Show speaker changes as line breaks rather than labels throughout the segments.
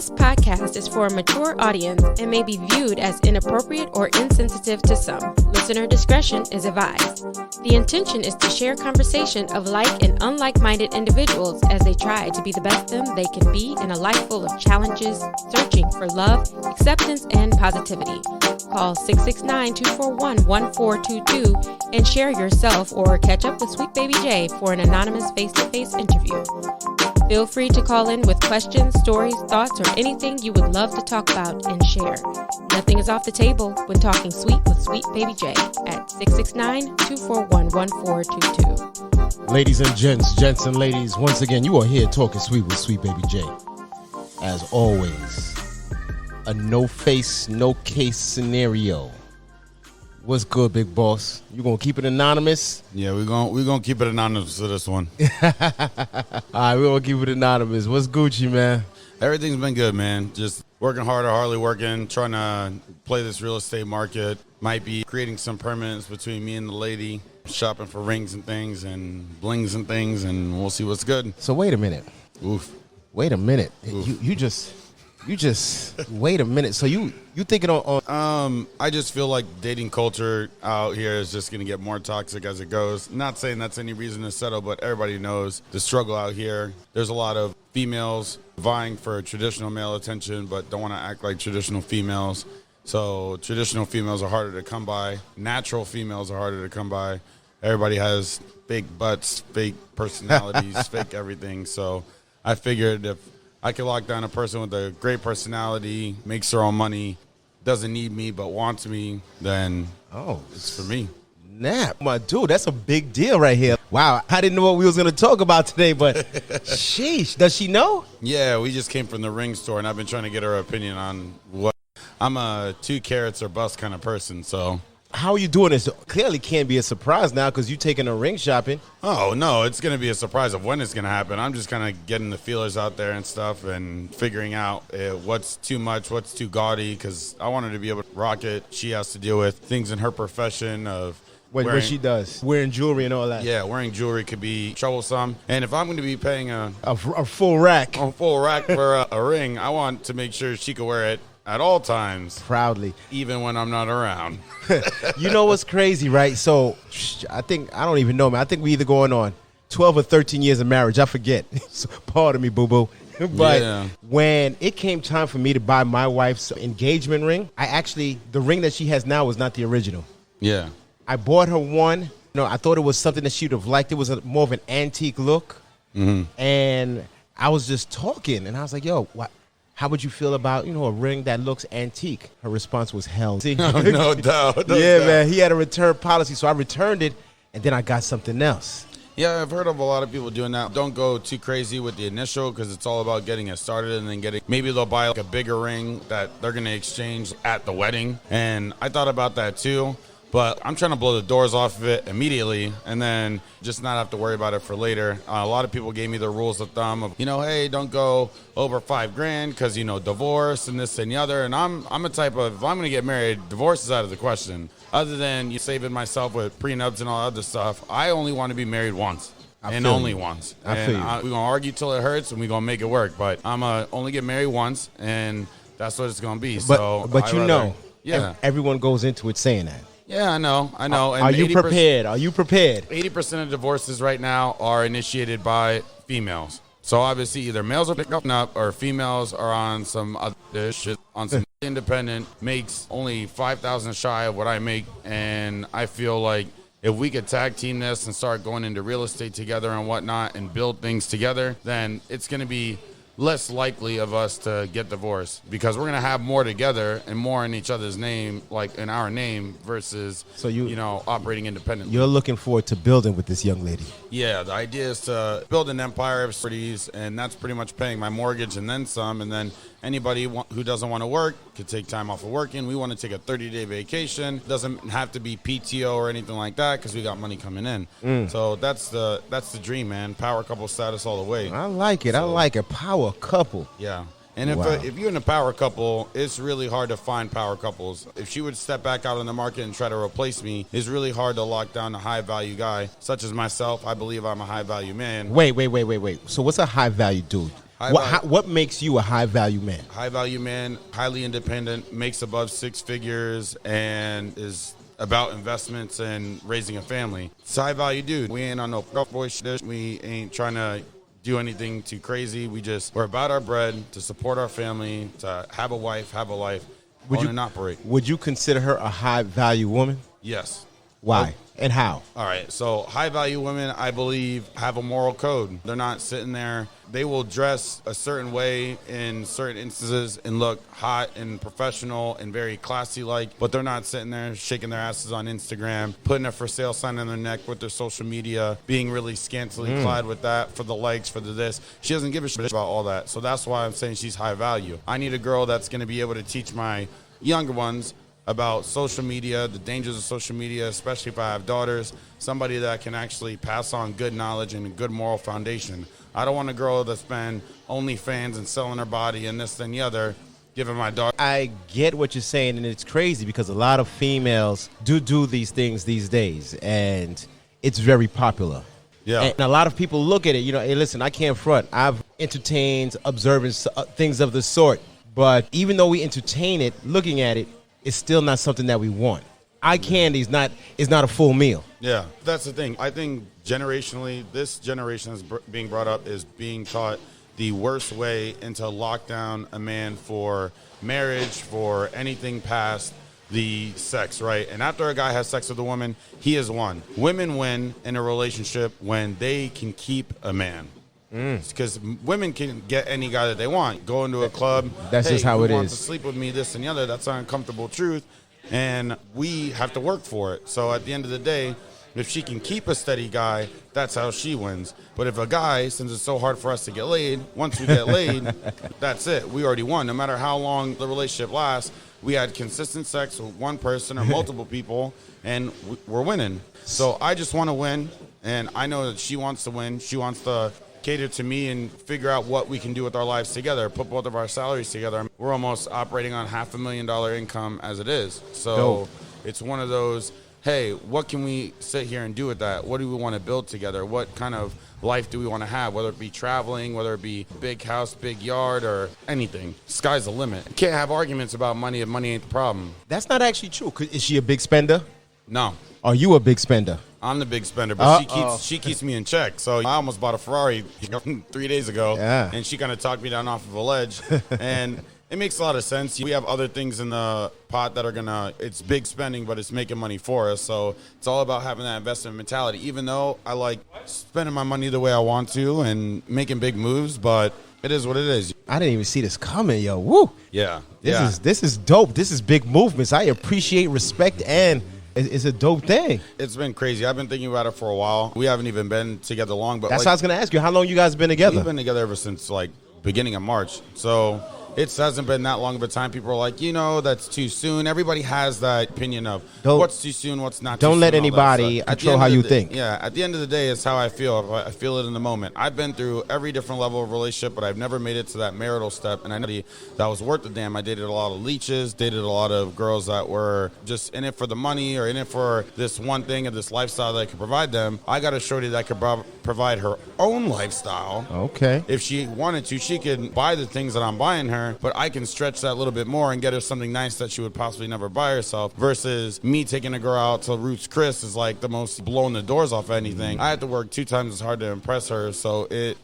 This podcast is for a mature audience and may be viewed as inappropriate or insensitive to some. Listener discretion is advised. The intention is to share conversation of like and unlike-minded individuals as they try to be the best them they can be in a life full of challenges, searching for love, acceptance, and positivity. Call 669-241-1422 and share yourself or catch up with SweetBaby Jay for an anonymous face-to-face interview. Feel free to call in with questions, stories, thoughts, or anything you would love to talk about and share. Nothing is off the table when talking sweet with SweetBaby Jay at 669-241-1422.
Ladies and gents and ladies, once again, you are here talking sweet with SweetBaby Jay. As always, a no face, no case scenario. What's good, big boss? You gonna keep it anonymous?
Yeah, we're gonna keep it anonymous for this one.
All right, we're gonna keep it anonymous. What's Gucci, man?
Everything's been good, man. Just working harder, hardly working, trying to play this real estate market. Might be creating some permanence between me and the lady, shopping for rings and things and blings and things, and we'll see what's good.
So wait a minute.
Oof.
Wait a minute.
Oof.
You just wait a minute. So you thinking on
I just feel like dating culture out here is just gonna get more toxic as it goes. Not saying that's any reason to settle, but everybody knows the struggle out here. There's a lot of females vying for traditional male attention, but don't want to act like traditional females. So traditional females are harder to come by. Natural females are harder to come by. Everybody has fake butts, fake personalities, fake everything. So I figured if I could lock down a person with a great personality, makes her own money, doesn't need me but wants me, then it's for me.
Snap, my dude, that's a big deal right here. Wow, I didn't know what we was going to talk about today, but sheesh, does she know?
Yeah, we just came from the ring store, and I've been trying to get her opinion on what. I'm a 2 carats or bust kind of person, so.
How are you doing this? Clearly can't be a surprise now because you taking her ring shopping.
Oh, no, it's going to be a surprise of when it's going to happen. I'm just kind of getting the feelers out there and stuff and figuring out what's too much, what's too gaudy, because I want her to be able to rock it. She has to deal with things in her profession of
what she does, wearing jewelry and all that.
Yeah, wearing jewelry could be troublesome. And if I'm going to be paying a
full rack
for a ring, I want to make sure she can wear it at all times.
Proudly.
Even when I'm not around.
You know what's crazy, right? So I don't even know, man. I think we either going on 12 or 13 years of marriage. I forget. So, pardon me, boo-boo. But when it came time for me to buy my wife's engagement ring, the ring that she has now was not the original.
Yeah.
I bought her one. I thought it was something that she'd have liked. It was more of an antique look. Mm-hmm. And I was just talking, and I was like, yo, what? How would you feel about, a ring that looks antique? Her response was hell. See?
No doubt.
Man. He had a return policy, so I returned it, and then I got something else.
Yeah, I've heard of a lot of people doing that. Don't go too crazy with the initial because it's all about getting it started and then maybe they'll buy like a bigger ring that they're going to exchange at the wedding. And I thought about that too. But I'm trying to blow the doors off of it immediately and then just not have to worry about it for later. A lot of people gave me the rules of thumb of, hey, don't go over $5,000 because, divorce and this and the other. And I'm a type of, if I'm going to get married, divorce is out of the question. Other than saving myself with prenups and all other stuff, I only want to be married once. Only once.
I feel you.
We're going to argue till it hurts and we're going to make it work. But I'm going to only get married once and that's what it's going to be.
But everyone goes into it saying that.
Yeah, I know. And
Are you prepared?
80% of divorces right now are initiated by females. So obviously either males are picking up or females are on some other shit, on some independent, makes only $5,000 shy of what I make. And I feel like if we could tag team this and start going into real estate together and whatnot and build things together, then it's going to be less likely of us to get divorced because we're going to have more together and more in each other's name, like in our name versus, operating independently.
You're looking forward to building with this young lady.
Yeah, the idea is to build an empire of cities, and that's pretty much paying my mortgage and then some, and then anybody who doesn't want to work could take time off of working. We want to take a 30-day vacation. Doesn't have to be PTO or anything like that because we got money coming in. So that's the dream, man. Power couple status all the way.
I like it. I like it. Power couple.
Yeah. And if you're in a power couple, it's really hard to find power couples. If she would step back out on the market and try to replace me, it's really hard to lock down a high-value guy, such as myself. I believe I'm a high-value man.
Wait. So what's a high-value dude? What makes you a high value man?
High value man, highly independent, makes above 6 figures, and is about investments and raising a family. It's a high value dude. We ain't on no boy shit. We ain't trying to do anything too crazy. We're about our bread, to support our family, to have a wife, have a life, own and operate.
Would you consider her a high value woman?
Yes.
Why? And how?
All right. So high value women, I believe, have a moral code. They're not sitting there. They will dress a certain way in certain instances and look hot and professional and very classy like, but they're not sitting there shaking their asses on Instagram, putting a for sale sign on their neck with their social media, being really scantily clad with that for the likes, for the this. She doesn't give a shit about all that. So that's why I'm saying she's high value. I need a girl that's going to be able to teach my younger ones about social media, the dangers of social media, especially if I have daughters, somebody that can actually pass on good knowledge and a good moral foundation. I don't want a girl that's been OnlyFans and selling her body and this and the other, giving my daughter.
I get what you're saying, and it's crazy because a lot of females do these things these days, and it's very popular.
Yeah.
And a lot of people look at it, hey, listen, I can't front. I've entertained observing things of the sort, but even though we entertain it, looking at it, it's still not something that we want. Eye candy is not a full meal.
Yeah, that's the thing. I think generationally, this generation that's being brought up is being taught the worst way into lock down a man for marriage, for anything past the sex, right? And after a guy has sex with a woman, he has won. Women win in a relationship when they can keep a man. Because women can get any guy that they want. Go into a club.
That's just how it is.
Want to sleep with me, this and the other. That's an uncomfortable truth. And we have to work for it. So at the end of the day, if she can keep a steady guy, that's how she wins. But if a guy, since it's so hard for us to get laid, once we get laid, that's it. We already won. No matter how long the relationship lasts, we had consistent sex with one person or multiple people, and we're winning. So I just want to win, and I know that she wants to win. She wants to cater to me and figure out what we can do with our lives together, put both of our salaries together. We're almost operating on $500,000 income as it is. So It's one of those, hey, what can we sit here and do with that? What do we want to build together? What kind of life do we want to have, whether it be traveling, whether it be big house, big yard, or anything? Sky's the limit. You can't have arguments about money if money ain't the problem.
That's not actually true. Is she a big spender?
No.
Are you a big spender?
I'm the big spender, but she keeps me in check. So I almost bought a Ferrari 3 days ago, and she kind of talked me down off of a ledge. And it makes a lot of sense. We have other things in the pot that are it's big spending, but it's making money for us. So it's all about having that investment mentality, even though I like spending my money the way I want to and making big moves, but it is what it is.
I didn't even see this coming, yo. Woo.
Yeah.
This is dope. This is big movements. I appreciate, respect, and it's a dope thing.
It's been crazy. I've been thinking about it for a while. We haven't even been together long, but
that's what I was going to ask you. How long you guys been together?
We've been together ever since beginning of March. So it hasn't been that long of a time. People are like, that's too soon. Everybody has that opinion of what's too soon, what's not too soon.
Don't let anybody control how you think.
Yeah, at the end of the day, it's how I feel. I feel it in the moment. I've been through every different level of relationship, but I've never made it to that marital step. And I know that was worth the damn. I dated a lot of leeches, dated a lot of girls that were just in it for the money or in it for this one thing or this lifestyle that I could provide them. I got a shorty that could provide her own lifestyle.
Okay.
If she wanted to, she could buy the things that I'm buying her, but I can stretch that a little bit more and get her something nice that she would possibly never buy herself, versus me taking a girl out to Roots Chris is like the most blowing the doors off anything. I had to work 2 times as hard to impress her, so it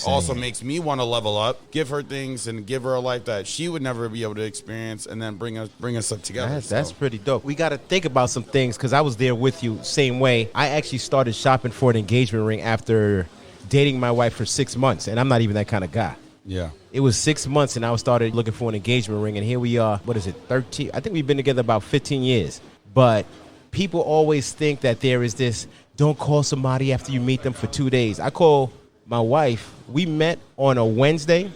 also makes me want to level up, give her things and give her a life that she would never be able to experience, and then bring us up together.
That's pretty dope. We got to think about some things, because I was there with you same way. I actually started shopping for an engagement ring after dating my wife for 6 months, and I'm not even that kind of guy.
Yeah.
It was 6 months, and I started looking for an engagement ring, and here we are. What is it, 13? I think we've been together about 15 years. But people always think that there is this, don't call somebody after you meet them for 2 days. I call my wife. We met on a Wednesday.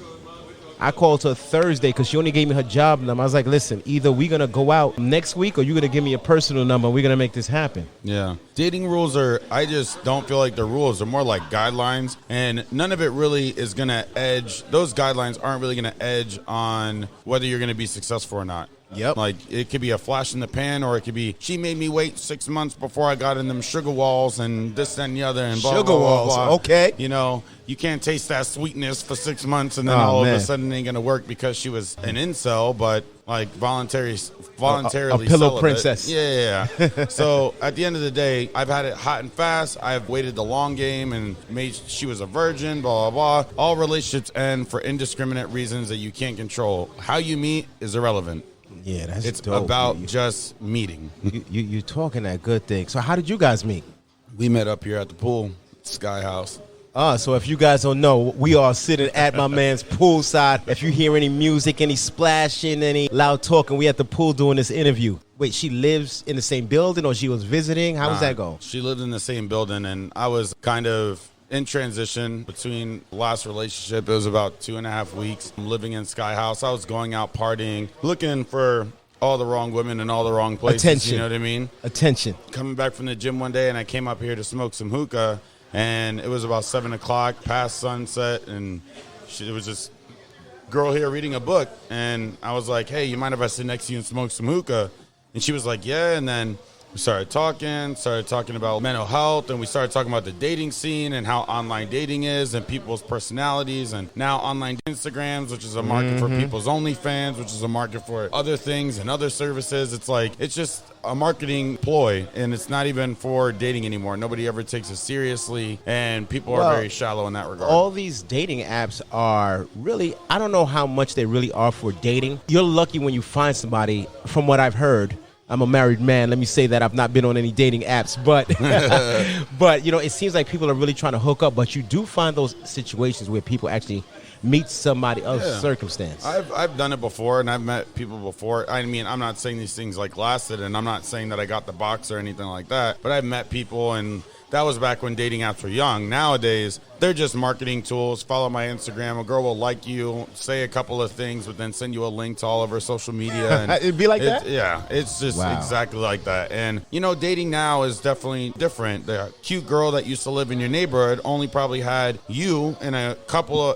I called her Thursday because she only gave me her job number. I was like, listen, either we're going to go out next week or you're going to give me a personal number and we're going to make this happen.
Yeah. Dating rules I just don't feel like they're rules. They're more like guidelines, and none of it really is going to edge. Those guidelines aren't really going to edge on whether you're going to be successful or not.
Yep.
Like, it could be a flash in the pan, or it could be, she made me wait 6 months before I got in them sugar walls and this, that, and the other. And blah,
sugar
blah, blah,
walls,
blah.
okay.
You know, you can't taste that sweetness for 6 months, and then all of a sudden it ain't going to work because she was an incel, but like voluntarily
a pillow
celibate.
princess.
Yeah. So at the end of the day, I've had it hot and fast. I've waited the long game and made she was a virgin, blah, blah, blah. All relationships end for indiscriminate reasons that you can't control. How you meet is irrelevant.
Yeah, that's
It's
dope.
about just meeting.
You're talking that good thing. So how did you guys meet?
We met up here at the pool, Sky House.
So if you guys don't know, we are sitting at my man's poolside. If you hear any music, any splashing, any loud talking, we at the pool doing this interview. Wait, she lives in the same building, or she was visiting? How does that go?
She lived in the same building, and I was kind of in transition between the last relationship. It was about 2.5 weeks. I'm living in Sky House. I was going out partying, looking for all the wrong women in all the wrong places.
Attention.
You know what I mean?
Attention.
Coming back from the gym one day, and I came up here to smoke some hookah, and it was about 7 o'clock, past sunset, and it was just girl here reading a book. And I was like, hey, you mind if I sit next to you and smoke some hookah? And she was like, yeah. And then we started talking about mental health, and we started talking about the dating scene and how online dating is and people's personalities, and now online Instagrams, which is a market for people's OnlyFans, which is a market for other things and other services. It's like, it's just a marketing ploy, and it's not even for dating anymore. Nobody ever takes it seriously, and people are very shallow in that regard.
All these dating apps are really, I don't know how much they really are for dating. You're lucky when you find somebody, from what I've heard. I'm a married man. Let me say that I've not been on any dating apps, but but you know, it seems like people are really trying to hook up. But you do find those situations where people actually meet somebody of circumstance.
I've done it before, and I've met people before. I mean, I'm not saying these things like lasted, and I'm not saying that I got the box or anything like that. But I've met people, and that was back when dating apps were young. Nowadays, they're just marketing tools. Follow my Instagram. A girl will like you, say a couple of things, but then send you a link to all of her social media. And
it'd be like that?
Yeah, it's just exactly like that. And, you know, dating now is definitely different. The cute girl that used to live in your neighborhood only probably had you and a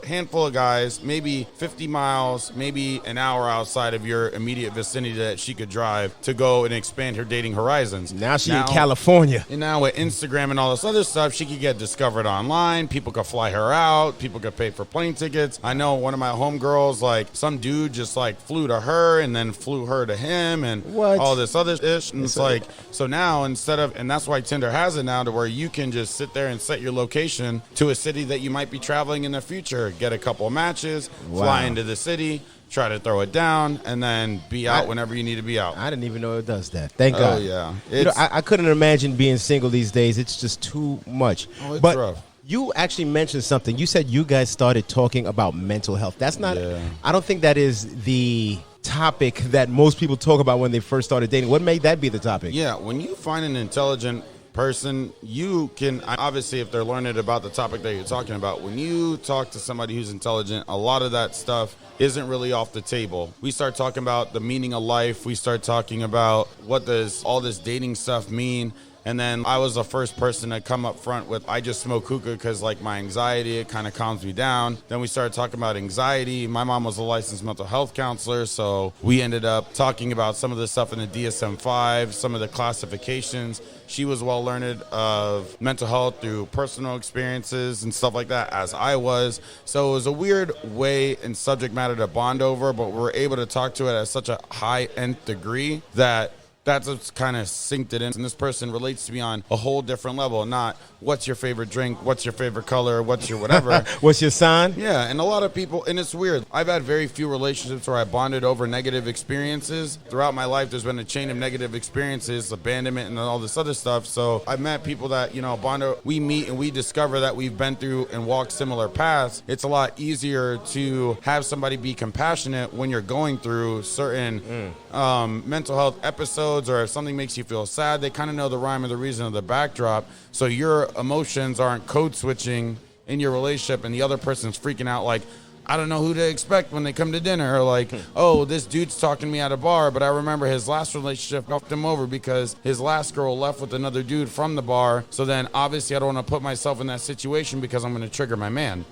handful of guys, maybe 50 miles, maybe an hour outside of your immediate vicinity that she could drive to go and expand her dating horizons.
Now she's in California.
And now with Instagram and all this other stuff, she could get discovered online. People could fly her out. People could pay for plane tickets. I know one of my homegirls, like, some dude just like flew to her and then flew her to him and all this other ish. And it's like, so now instead of, and that's why Tinder has it now to where you can just sit there and set your location to a city that you might be traveling in the future, get a couple of matches, fly into the city, try to throw it down, and then be out whenever you need to be out.
I didn't even know it does that. Thank God.
Oh, yeah.
You know, I couldn't imagine being single these days. It's just too much.
Oh, it's rough.
You actually mentioned something. You said you guys started talking about mental health. That's not, I don't think that is the topic that most people talk about when they first started dating. What made that be the topic?
Yeah, when you find an intelligent person, you can, obviously if they're learning about the topic that you're talking about, when you talk to somebody who's intelligent, a lot of that stuff isn't really off the table. We start talking about the meaning of life. We start talking about what does all this dating stuff mean. And then I was the first person to come up front with, I just smoke hookah because, like, my anxiety, it kind of calms me down. Then we started talking about anxiety. My mom was a licensed mental health counselor, so we ended up talking about some of the stuff in the DSM-5, some of the classifications. She was well learned of mental health through personal experiences and stuff like that, as I was. So it was a weird way and subject matter to bond over, but we were able to talk to it at such a high nth degree that that's what's kind of synced it in. And this person relates to me on a whole different level. Not what's your favorite drink, what's your favorite color, what's your whatever.
What's your sign?
Yeah, and a lot of people, and it's weird. I've had very few relationships where I bonded over negative experiences. Throughout my life, there's been a chain of negative experiences, abandonment, and all this other stuff. So I've met people that, you know, we meet and we discover that we've been through and walked similar paths. It's a lot easier to have somebody be compassionate when you're going through certain mental health episodes, or if something makes you feel sad, they kind of know the rhyme or the reason of the backdrop, so your emotions aren't code switching in your relationship and the other person's freaking out like, I don't know who to expect when they come to dinner, or like, oh, this dude's talking to me at a bar, but I remember his last relationship fucked him over because his last girl left with another dude from the bar, so then obviously I don't want to put myself in that situation because I'm going to trigger my man.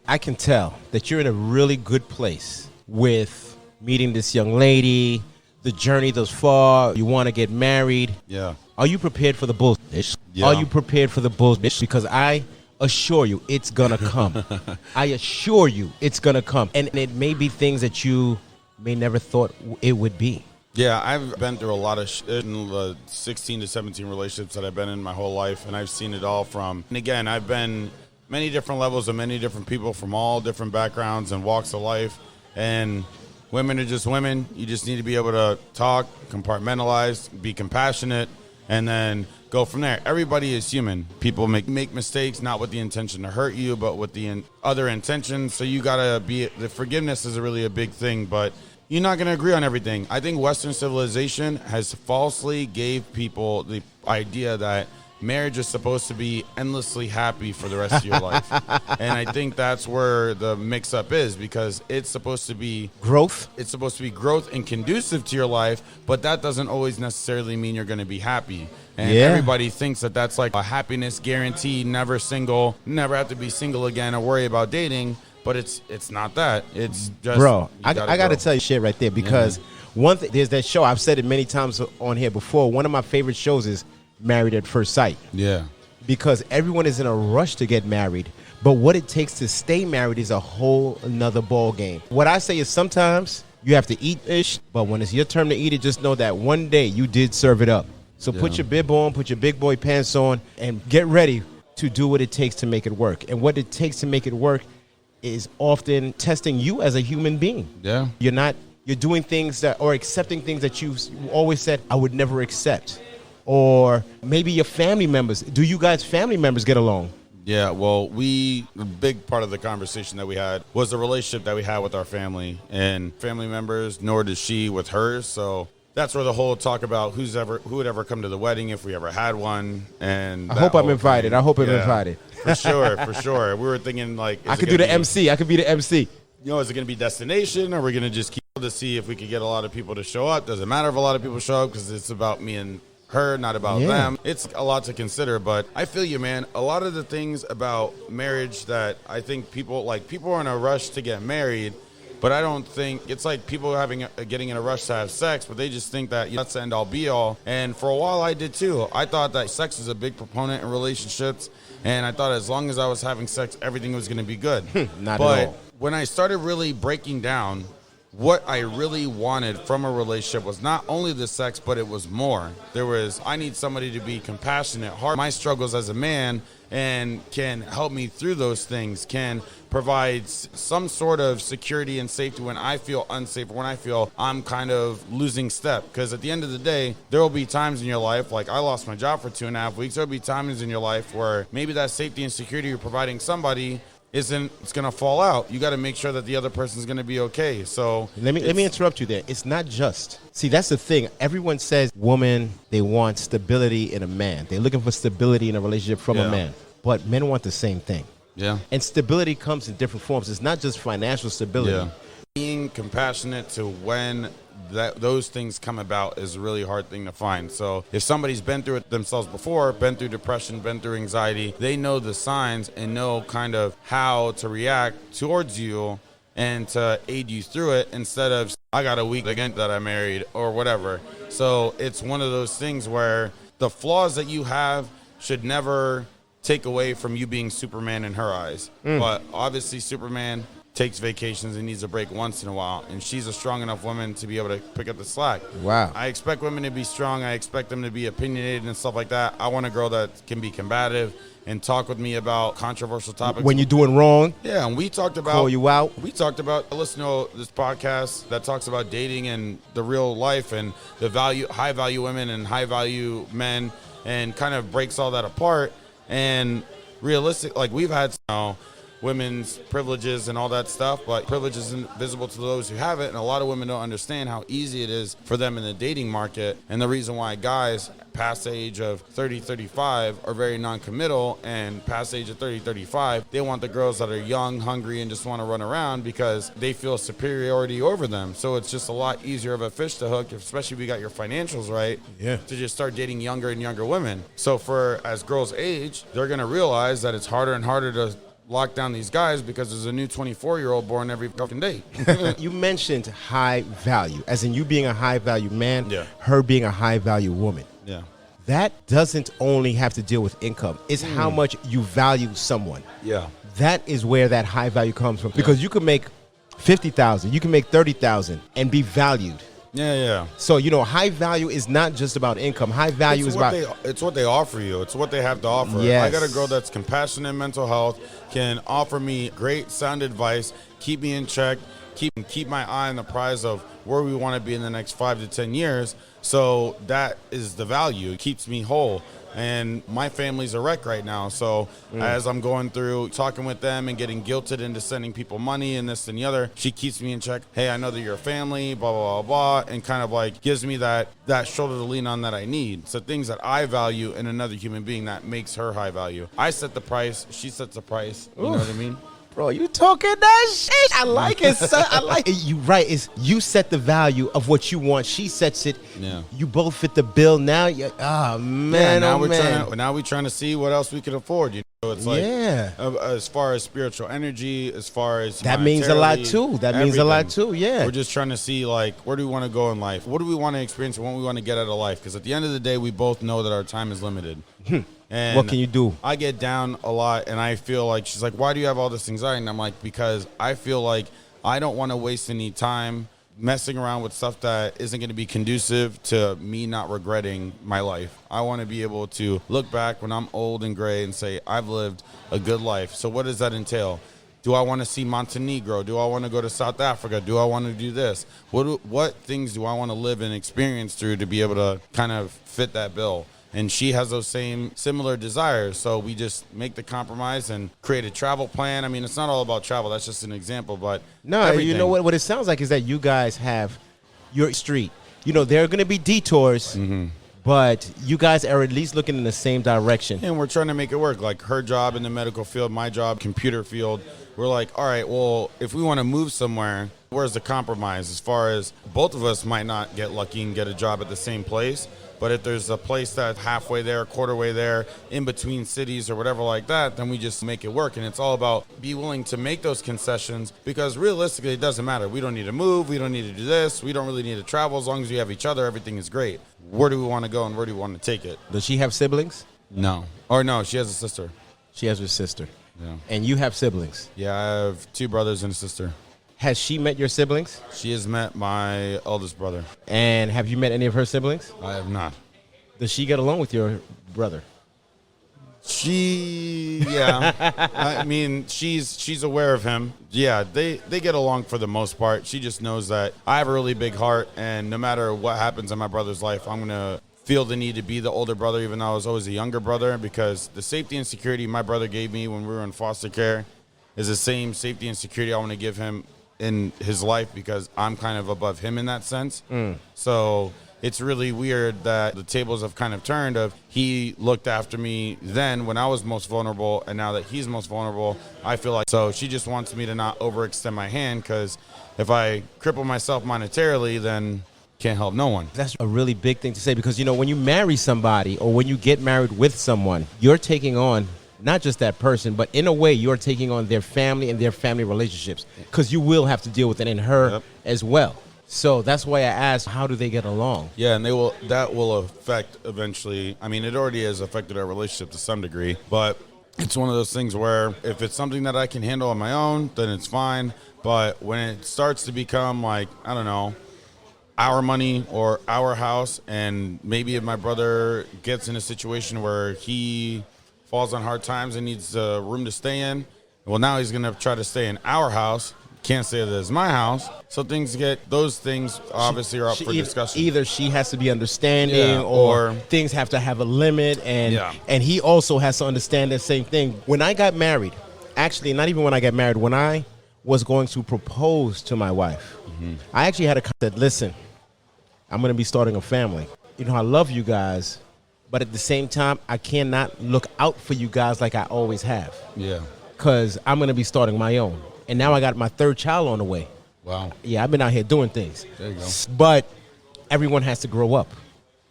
I can tell that you're in a really good place with meeting this young lady, the journey thus far. You want to get married.
Yeah.
Are you prepared for the bullshit?
Yeah.
Are you prepared for the bullshit? Because I assure you, it's gonna come. I assure you, it's gonna come. And it may be things that you may never thought it would be.
Yeah, I've been through a lot of in the 16 to 17 relationships that I've been in my whole life, and I've seen it all from, and again, I've been many different levels of many different people from all different backgrounds and walks of life, and women are just women. You just need to be able to talk, compartmentalize, be compassionate, and then go from there. Everybody is human. People make mistakes, not with the intention to hurt you, but with the other intention. So you gotta the forgiveness is really a big thing, but you're not gonna agree on everything. I think Western civilization has falsely gave people the idea that marriage is supposed to be endlessly happy for the rest of your life. And I think that's where the mix-up is, because it's supposed to be
growth.
It's supposed to be growth and conducive to your life, but that doesn't always necessarily mean you're going to be happy. And everybody thinks that that's like a happiness guarantee, never single, never have to be single again or worry about dating. But it's not that. It's just,
bro, I got to tell you shit right there, because one thing, there's that show, I've said it many times on here before, one of my favorite shows is Married at First Sight.
Yeah.
Because everyone is in a rush to get married, but what it takes to stay married is a whole another ball game. What I say is sometimes you have to eat ish, but when it's your turn to eat it, just know that one day you did serve it up. So put your bib on, put your big boy pants on, and get ready to do what it takes to make it work. And what it takes to make it work is often testing you as a human being.
Yeah.
You're doing things that, or accepting things that you always said, I would never accept. Or maybe your family members. Do you guys family members get along?
Yeah, well, the big part of the conversation that we had was the relationship that we had with our family and family members, nor does she with hers. So that's where the whole talk about who would ever come to the wedding if we ever had one. And
I hope I'm invited.
Thing.
I hope I'm invited.
For sure. We were thinking like,
I could do the MC. I could be the MC.
You know, is it going to be destination, or are we going to just keep to see if we could get a lot of people to show up? Doesn't matter if a lot of people show up, because it's about me and her, not about them. It's a lot to consider, but I feel you, man. A lot of the things about marriage that I think people are in a rush to get married, but I don't think it's like people getting in a rush to have sex, but they just think that that's the end all be all. And for a while I did too. I thought that sex is a big proponent in relationships, and I thought as long as I was having sex, everything was going to be good.
Not at all.
But when I started really breaking down what I really wanted from a relationship was not only the sex, but it was more. I need somebody to be compassionate, hard my struggles as a man, and can help me through those things, can provide some sort of security and safety when I feel unsafe, when I feel I'm kind of losing step. Because at the end of the day, there will be times in your life, like I lost my job for 2.5 weeks, there will be times in your life where maybe that safety and security you're providing somebody it's going to fall out. You got to make sure that the other person's going to be okay. So
let me interrupt you there. It's not just. See, that's the thing. Everyone says women, they want stability in a man. They're looking for stability in a relationship from a man. But men want the same thing.
Yeah.
And stability comes in different forms. It's not just financial stability.
Yeah. Being compassionate to when those things come about is a really hard thing to find. So if somebody's been through it themselves before, been through depression, been through anxiety, they know the signs and know kind of how to react towards you and to aid you through it, instead of I got a week again that I married or whatever. So it's one of those things where the flaws that you have should never take away from you being Superman in her eyes. But obviously Superman takes vacations and needs a break once in a while, and she's a strong enough woman to be able to pick up the slack.
Wow.
I expect women to be strong. I expect them to be opinionated and stuff like that. I want a girl that can be combative and talk with me about controversial topics.
When you're doing wrong.
Yeah, and we talked about...
Call you out.
We talked about... Listen to this podcast that talks about dating and the real life and the high-value women and high-value men, and kind of breaks all that apart. And realistic, like we've had... women's privileges and all that stuff, but privilege is invisible to those who have it, and a lot of women don't understand how easy it is for them in the dating market. And the reason why guys past the age of 30, 35 are very non-committal, and past the age of 30, 35, they want the girls that are young, hungry, and just want to run around because they feel superiority over them. So it's just a lot easier of a fish to hook, especially if you got your financials right, to just start dating younger and younger women. So as girls age, they're going to realize that it's harder and harder to lock down these guys because there's a new 24-year-old born every fucking day.
You mentioned high value, as in you being a high value man, her being a high value woman.
Yeah.
That doesn't only have to deal with income. It's how much you value someone.
Yeah.
That is where that high value comes from. Because you can make 50,000, you can make 30,000 and be valued.
Yeah.
So, high value is not just about income. High value is about...
It's what they offer you. It's what they have to offer.
Yes.
I got a girl that's compassionate in mental health, can offer me great sound advice, keep me in check, keep my eye on the prize of where we want to be in the next 5 to 10 years. So that is the value. It keeps me whole. And my family's a wreck right now. So as I'm going through talking with them and getting guilted into sending people money and this and the other, she keeps me in check. Hey, I know that you're a family, blah, blah, blah, blah, and kind of like gives me that shoulder to lean on that I need. So things that I value in another human being that makes her high value. I set the price. She sets the price. You know what I mean?
Bro, you talking that shit. I like it, son. I like it. You right. It's you set the value of what you want. She sets it.
Yeah.
You both fit the bill. Now you man.
Now
man.
we're trying to see what else we can afford. So it's like as far as spiritual energy, as far as
that means a lot too. That means a lot too. Yeah.
We're just trying to see like where do we want to go in life? What do we want to experience and what we want to get out of life? Because at the end of the day, we both know that our time is limited. And
what can you do?
I get down a lot, and I feel like she's like, why do you have all this anxiety? And I'm like, because I feel like I don't want to waste any time messing around with stuff that isn't going to be conducive to me not regretting my life. I want to be able to look back when I'm old and gray and say, I've lived a good life. So what does that entail? Do I want to see Montenegro? Do I want to go to South Africa? Do I want to do this? What things do I want to live and experience through to be able to kind of fit that bill? And she has those similar desires. So we just make the compromise and create a travel plan. I mean, it's not all about travel. That's just an example. But
no,
everything.
You know what it sounds like is that you guys have your street. There are going to be detours, but you guys are at least looking in the same direction.
And we're trying to make it work. Like her job in the medical field, my job, computer field. We're like, all right, well, if we want to move somewhere, where's the compromise? As far as both of us might not get lucky and get a job at the same place. But if there's a place that's halfway there, quarter way there, in between cities or whatever like that, then we just make it work. And it's all about be willing to make those concessions because realistically, it doesn't matter. We don't need to move. We don't need to do this. We don't really need to travel. As long as we have each other, everything is great. Where do we want to go and where do we want to take it?
Does she have siblings?
No. Or no, she has a sister.
She has her sister.
Yeah.
And you have siblings?
Yeah, I have 2 brothers and a sister.
Has she met your siblings?
She has met my eldest brother.
And have you met any of her siblings?
I have not.
Does she get along with your brother?
Yeah. I mean, she's aware of him. Yeah, they get along for the most part. She just knows that I have a really big heart, and no matter what happens in my brother's life, I'm going to feel the need to be the older brother, even though I was always a younger brother, because the safety and security my brother gave me when we were in foster care is the same safety and security I want to give him in his life because I'm kind of above him in that sense. So it's really weird that the tables have kind of turned of he looked after me then when I was most vulnerable, and now that he's most vulnerable, I feel like so she just wants me to not overextend my hand because if I cripple myself monetarily, then can't help no one.
That's a really big thing to say because, when you marry somebody or when you get married with someone, you're taking on not just that person, but in a way you're taking on their family and their family relationships because you will have to deal with it in her as well. So that's why I asked, how do they get along?
Yeah, and that will affect eventually. I mean, it already has affected our relationship to some degree, but it's one of those things where if it's something that I can handle on my own, then it's fine. But when it starts to become like, I don't know, our money or our house, and maybe if my brother gets in a situation where he falls on hard times and needs a room to stay in, well, now he's going to try to stay in our house. Can't say that it's my house. So those things obviously are up for discussion.
Either she has to be understanding or things have to have a limit. And he also has to understand the same thing. When I got married, actually, not even when I got married, when I was going to propose to my wife, I actually had a said, listen, I'm going to be starting a family. I love you guys, but at the same time, I cannot look out for you guys like I always have.
Yeah.
Because I'm going to be starting my own. And now I got my 3rd child on the way.
Wow.
Yeah, I've been out here doing things.
There you go.
But everyone has to grow up.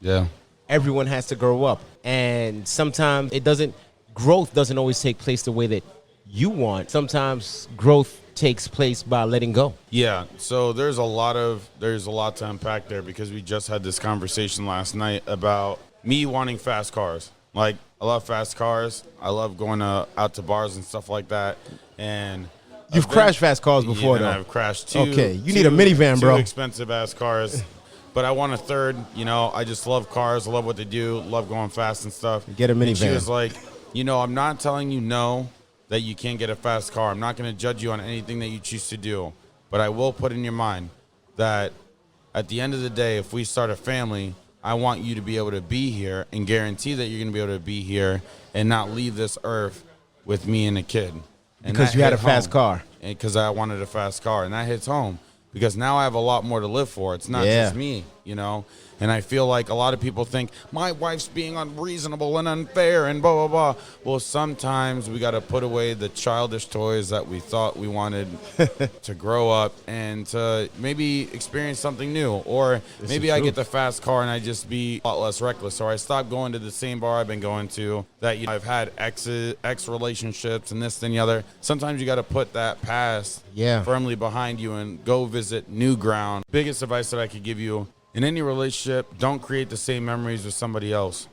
Yeah.
Everyone has to grow up. And sometimes growth doesn't always take place the way that you want. Sometimes growth takes place by letting go.
Yeah, so there's a lot to unpack there, because we just had this conversation last night about me wanting fast cars. Like, I love fast cars. I love going out to bars and stuff like that. And
you've crashed fast cars before, though.
I've crashed two.
Okay, you need a minivan, bro.
Two expensive ass cars. But I want a third. You know, I just love cars. I love what they do. Love going fast and stuff.
Get a minivan.
And she was like, you know, I'm not telling you no, that you can't get a fast car. I'm not going to judge you on anything that you choose to do. But I will put in your mind that at the end of the day, if we start a family, I want you to be able to be here and guarantee that you're going to be able to be here and not leave this earth with me and a kid. And
because you had a fast car.
Because I wanted a fast car. And that hits home. Because now I have a lot more to live for. It's not just me, you know. And I feel like a lot of people think, my wife's being unreasonable and unfair and blah, blah, blah. Well, sometimes we got to put away the childish toys that we thought we wanted to grow up and to maybe experience something new. Or maybe I get the fast car and I just be a lot less reckless. Or I stop going to the same bar I've been going to that, you know, I've had ex relationships and this and the other. Sometimes you got to put that past firmly behind you and go visit new ground. Biggest advice that I could give you: in any relationship, don't create the same memories with somebody else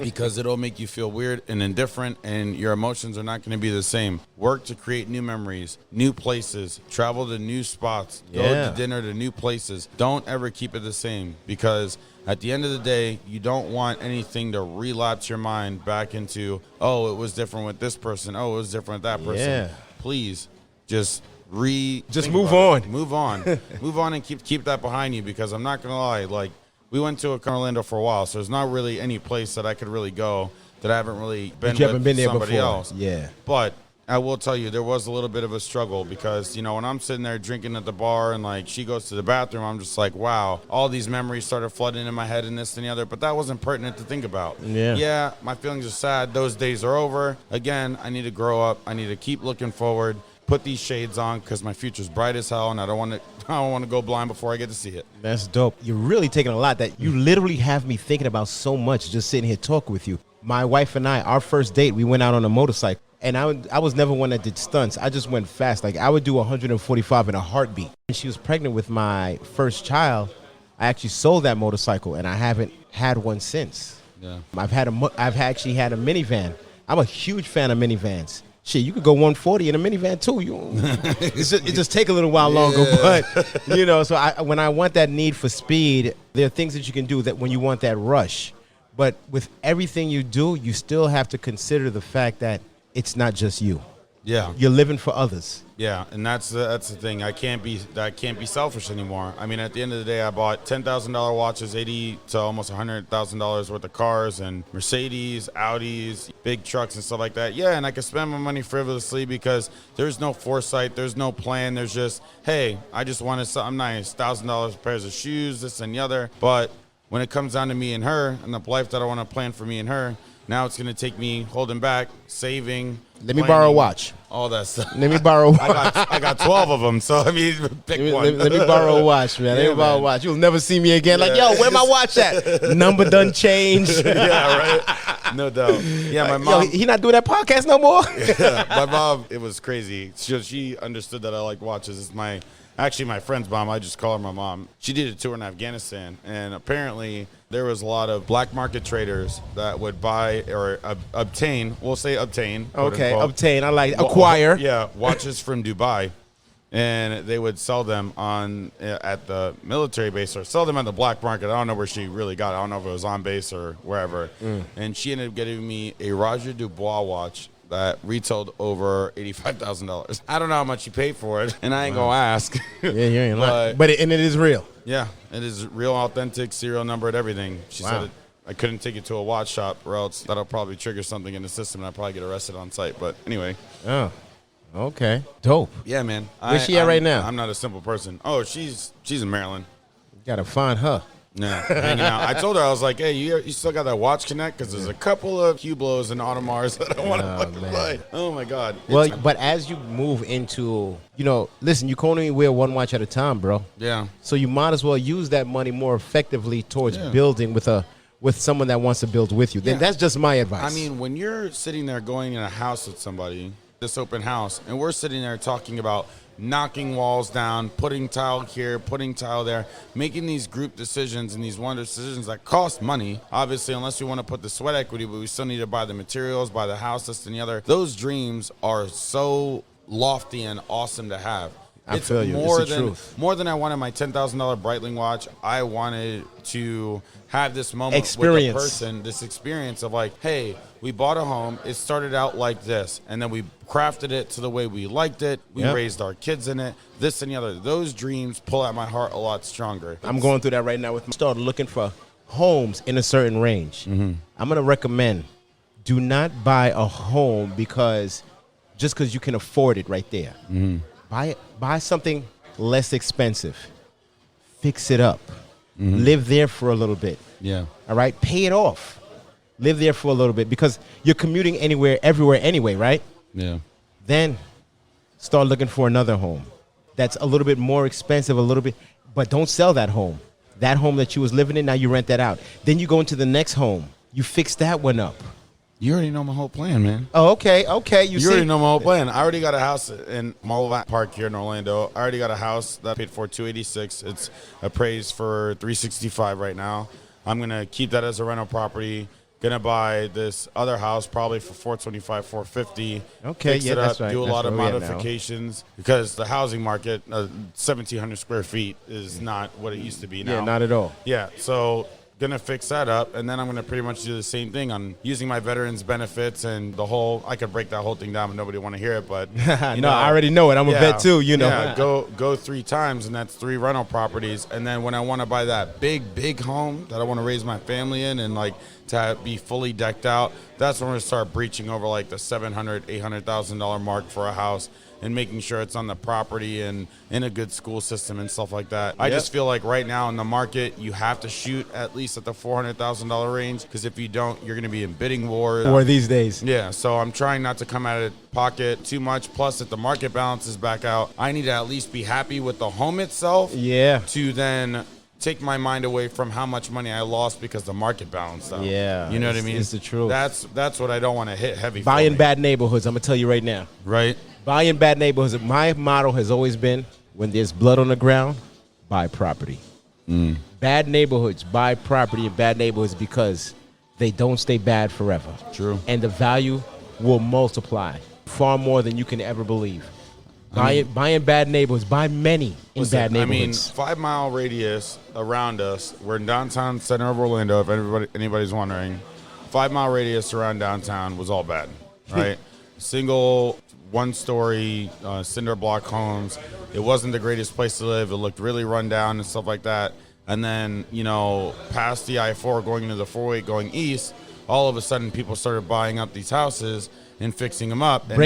because it'll make you feel weird and indifferent, and your emotions are not going to be the same. Work to create new memories, new places, travel to new spots, go to dinner to new places. Don't ever keep it the same, because at the end of the day, you don't want anything to relapse your mind back into, oh, it was different with this person. Oh, it was different with that person.
Yeah.
Please, just
move on.
Move on and keep that behind you, because I'm not gonna lie, like, we went to Orlando for a while, so there's not really any place that I could really go that I haven't really been with
there
somebody
before.
else.
Yeah.
But I will tell you, there was a little bit of a struggle, because, you know, when I'm sitting there drinking at the bar and like she goes to the bathroom, I'm just like, wow, all these memories started flooding in my head and this and the other. But that wasn't pertinent to think about. Yeah, my feelings are sad. Those days are over. Again, I need to grow up. I need to keep looking forward. Put these shades on, because my future's bright as hell, and I don't want to go blind before I get to see it.
That's dope. You're really taking a lot. That you literally have me thinking about so much just sitting here talking with you. My wife and I, our first date, we went out on a motorcycle, and I was never one that did stunts. I just went fast. Like, I would do 145 in a heartbeat. When she was pregnant with my first child, I actually sold that motorcycle, and I haven't had one since.
Yeah.
I've actually had a minivan. I'm a huge fan of minivans. Shit, you could go 140 in a minivan too. It just take a little while longer, but you know. So when I want that need for speed, there are things that you can do that when you want that rush. But with everything you do, you still have to consider the fact that it's not just you.
Yeah,
you're living for others.
Yeah, and that's the thing. I can't be selfish anymore. I mean, at the end of the day, I bought $10,000 watches, $80,000 to almost $100,000 worth of cars, and Mercedes, Audis, big trucks, and stuff like that. Yeah, and I can spend my money frivolously because there's no foresight, there's no plan. There's just, hey, I just wanted something nice, $1,000 pairs of shoes, this and the other. But when it comes down to me and her and the life that I want to plan for me and her, now it's going to take me holding back, saving.
Let me borrow a watch.
All that stuff.
Let me borrow a watch.
I got 12 of them, so I mean, pick one.
Let me borrow a watch, man. Let me borrow a watch. You'll never see me again. Like, yo, where my watch at? Number done changed.
Yeah, right. No doubt. Yeah, my mom.
Yo, he not doing that podcast no more?
Yeah, my mom, it was crazy. She understood that I like watches. It's actually my friend's mom. I just call her my mom. She did a tour in Afghanistan, and apparently there was a lot of black market traders that would buy or obtain, we'll say obtain.
Okay, obtain. I like acquire.
Yeah, watches from Dubai, and they would sell them at the military base or sell them at the black market. I don't know where she really got it. I don't know if it was on base or wherever. And she ended up getting me a Roger Dubois watch that retailed over $85,000. I don't know how much you paid for it, and I ain't gonna ask.
Yeah, you ain't lying. But it is real.
Yeah, it is real, authentic, serial numbered, everything. She said I couldn't take it to a watch shop, or else that'll probably trigger something in the system, and I'll probably get arrested on site. But anyway.
Oh, okay, dope.
Yeah, man.
Where's she at right now?
I'm not a simple person. Oh, she's in Maryland.
You gotta find her.
Yeah, hanging out. I told her, I was like, hey, you still got that watch connect? Because there's a couple of Hublots and Audemars that I want to buy. Oh, my God.
Well, but as you move into, listen, you can only wear one watch at a time, bro.
Yeah.
So you might as well use that money more effectively towards building with someone that wants to build with you. Then that's just my advice.
I mean, when you're sitting there going in a house with somebody this open house, and we're sitting there talking about knocking walls down, putting tile here, putting tile there, making these group decisions and these one decisions that cost money, obviously, unless we want to put the sweat equity, but we still need to buy the materials, buy the house, this and the other. Those dreams are so lofty and awesome to have.
I feel you. It's the truth.
More than I wanted my $10,000 Breitling watch, I wanted to have this moment with a person, this experience of like, hey, we bought a home. It started out like this, and then we crafted it to the way we liked it. We raised our kids in it, this and the other. Those dreams pull at my heart a lot stronger.
I'm going through that right now with my started looking for homes in a certain range. I'm going to recommend, do not buy a home just because you can afford it right there. Buy something less expensive. Fix it up. Live there for a little bit.
Yeah.
All right? Pay it off. Live there for a little bit because you're commuting everywhere anyway, right?
Yeah.
Then start looking for another home that's a little bit more expensive, but don't sell that home. That home that you was living in, now you rent that out. Then you go into the next home. You fix that one up.
You already know my whole plan, man.
Oh, okay. You
already know my whole plan. I already got a house in Mall Park here in Orlando. I already got a house that I paid for $286. It's appraised for $365 right now. I'm gonna keep that as a rental property. Gonna buy this other house probably for $425, $450.
Okay,
fix it
that's
up,
right.
do a
That's
lot of
where we at
modifications because the housing market, 1,700 square feet, is not what it used to be now.
Yeah, not at all.
Yeah, so gonna fix that up, and then I'm gonna pretty much do the same thing on using my veterans benefits and the whole. I could break that whole thing down, but nobody want to hear it. But
no, I already know it. I'm a vet too.
Yeah, go 3 times, and that's 3 rental properties. And then when I want to buy that big home that I want to raise my family in, and like to be fully decked out, that's when we're gonna start breaching over like the $700,000, $800,000 mark for a house. And making sure it's on the property and in a good school system and stuff like that. I just feel like right now in the market, you have to shoot at least at the $400,000 range because if you don't, you're going to be in bidding wars.
Or these days.
Yeah, so I'm trying not to come out of pocket too much. Plus, if the market balances back out, I need to at least be happy with the home itself.
Yeah.
To then take my mind away from how much money I lost because the market balanced out.
Yeah.
You know what I mean?
It's the truth.
That's what I don't want to hit heavy.
Buying bad neighborhoods, I'm going to tell you right now.
Right.
Buying bad neighborhoods. My motto has always been, when there's blood on the ground, buy property. Bad neighborhoods, buy property in bad neighborhoods because they don't stay bad forever.
True.
And the value will multiply far more than you can ever believe. Buying bad neighborhoods, buy many in bad neighborhoods.
5 mile radius around us. We're in downtown center of Orlando, if anybody's wondering. 5 mile radius around downtown was all bad, right? Single 1-story cinder block homes. It wasn't the greatest place to live. It looked really run down and stuff like that. And then, past the I-4 going into the 408 going east, all of a sudden people started buying up these houses and fixing them up. And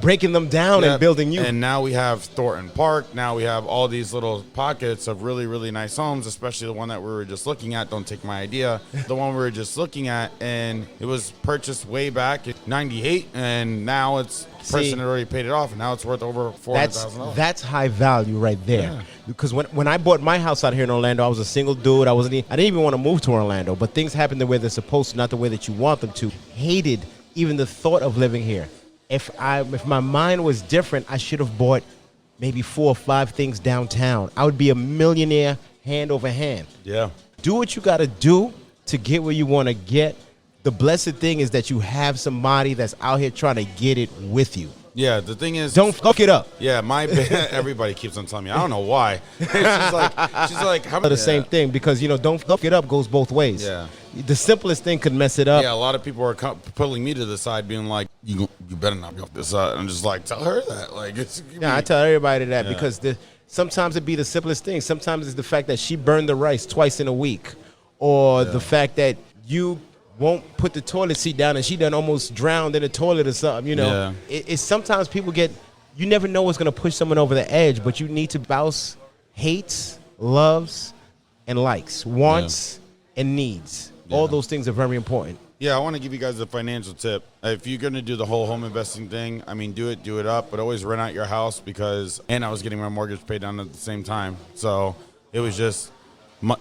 breaking them down and building you.
And now we have Thornton Park. Now we have all these little pockets of really, really nice homes, especially the one that we were just looking at. Don't take my idea. The one we were just looking at, and it was purchased way back in '98, and now it's person had already paid it off, and now it's worth over $400,000.
That's high value right there. Yeah. Because when I bought my house out here in Orlando, I was a single dude. I didn't even want to move to Orlando, but things happened the way they're supposed to, not the way that you want them to. Hated even the thought of living here. If my mind was different, I should have bought maybe 4 or 5 things downtown. I would be a millionaire hand over hand.
Yeah.
Do what you got to do to get where you want to get. The blessed thing is that you have somebody that's out here trying to get it with you.
Yeah, the thing is,
don't fuck it up.
Yeah, everybody keeps on telling me. I don't know why. she's like, how
the same thing because don't fuck it up goes both ways.
Yeah,
the simplest thing could mess it up.
Yeah, a lot of people are pulling me to the side, being like, "You better not be off this side." I'm just like, tell her that. Like,
I tell everybody that because sometimes it be the simplest thing. Sometimes it's the fact that she burned the rice twice in a week, or the fact that you won't put the toilet seat down and she done almost drowned in the toilet or something, It's sometimes people you never know what's going to push someone over the edge, but you need to bounce hates, loves, and likes, wants, and needs. Yeah. All those things are very important.
Yeah, I want to give you guys a financial tip. If you're going to do the whole home investing thing, do it up, but always rent out your house and I was getting my mortgage paid down at the same time. So it was just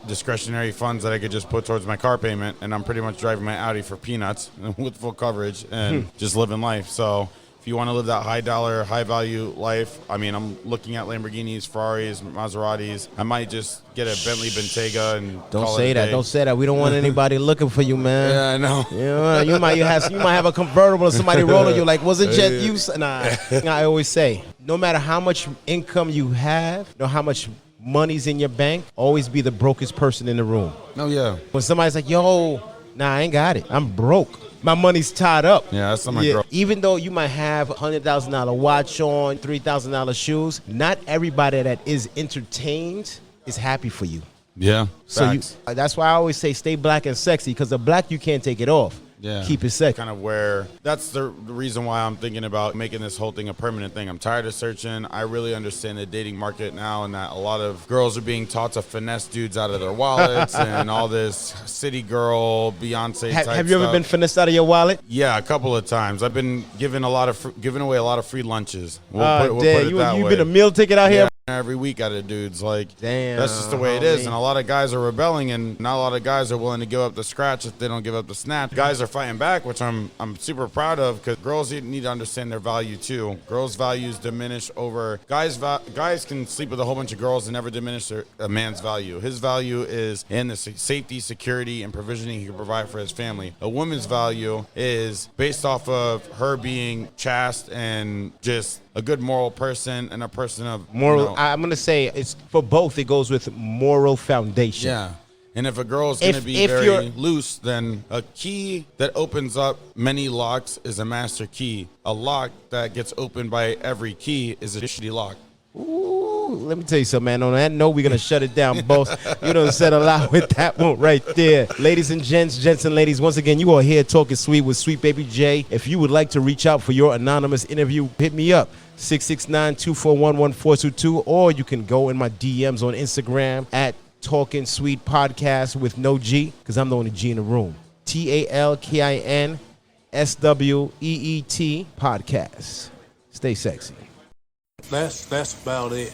discretionary funds that I could just put towards my car payment, and I'm pretty much driving my Audi for peanuts with full coverage and just living life. So If you want to live that high dollar, high value life, I mean, I'm looking at Lamborghinis, Ferraris, Maseratis. I might just get a Bentley Bentayga and
Don't say that. Don't say that. We don't want anybody looking for you, man.
Yeah, I know.
You might have a convertible and somebody rolling you like, was it jet you? Nah. I always say, no matter how much income you have, no how much money's in your bank, always be the brokest person in the room.
Oh, yeah.
When somebody's like, yo, nah, I ain't got it. I'm broke. My money's tied up.
Yeah, that's my girl.
Even though you might have a $100,000 watch on, $3,000 shoes, not everybody that is entertained is happy for you.
Yeah.
So that's why I always say stay black and sexy, because the black you can't take it off.
Yeah.
Keep it sexy.
Kind of where that's the reason why I'm thinking about making this whole thing a permanent thing. I'm tired of searching. I really understand the dating market now, and that a lot of girls are being taught to finesse dudes out of their wallets and all this city girl, Beyonce type
Have you ever
stuff.
been finessed out of your wallet?
Yeah, a couple of times. I've been giving away a lot of free lunches. We'll put
Damn,
it that
you've
way.
been a meal ticket out here?
Every week out of dudes. Like,
damn,
that's just the way it is. And a lot of guys are rebelling, and not a lot of guys are willing to give up the scratch if they don't give up the snatch. Guys are fighting back, which I'm super proud of, because girls need to understand their value too. Girls' values diminish over guys. Guys can sleep with a whole bunch of girls and never diminish a man's value. His value is in the safety, security, and provisioning he can provide for his family. A woman's value is based off of her being chaste and just a good moral person and a person of
moral. I'm gonna say it's for both. It goes with moral foundation.
Yeah. And if a girl is going to be very loose, then a key that opens up many locks is a master key. A lock that gets opened by every key is a shitty lock.
Ooh, let me tell you something, man. On that note, we're going to shut it down, boss. You done said a lot with that one right there. Ladies and gents and ladies, once again, you are here Talking Sweet with SweetBaby Jay. If you would like to reach out for your anonymous interview, hit me up. 669-241-1422, or you can go in my DMs on Instagram at Talkin Sweet Podcast with no G, because I'm the only G in the room. TalkinSweet Podcast. Stay sexy.
That's about it.